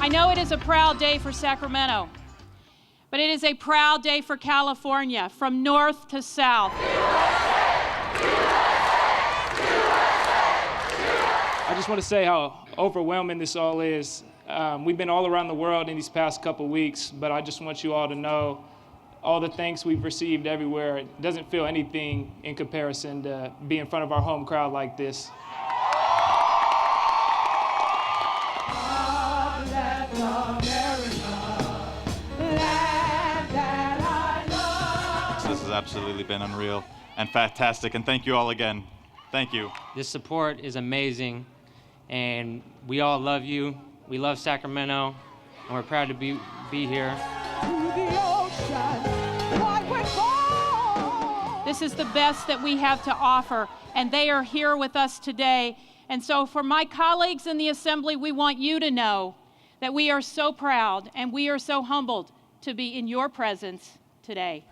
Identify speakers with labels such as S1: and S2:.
S1: I know it is a proud day for Sacramento, but it is a proud day for California, from north to south.
S2: I just want to say how overwhelming this all is. We've been all around the world in these past couple weeks, but I just want you all to know all the thanks we've received everywhere. It doesn't feel anything in comparison to be in front of our home crowd like this.
S3: This has absolutely been unreal and fantastic, and thank you all again. Thank you.
S4: This support is amazing, and we all love you. We love Sacramento, and we're proud to be here.
S1: This is the best that we have to offer, and they are here with us today. And so for my colleagues in the Assembly, we want you to know that we are so proud and we are so humbled to be in your presence today.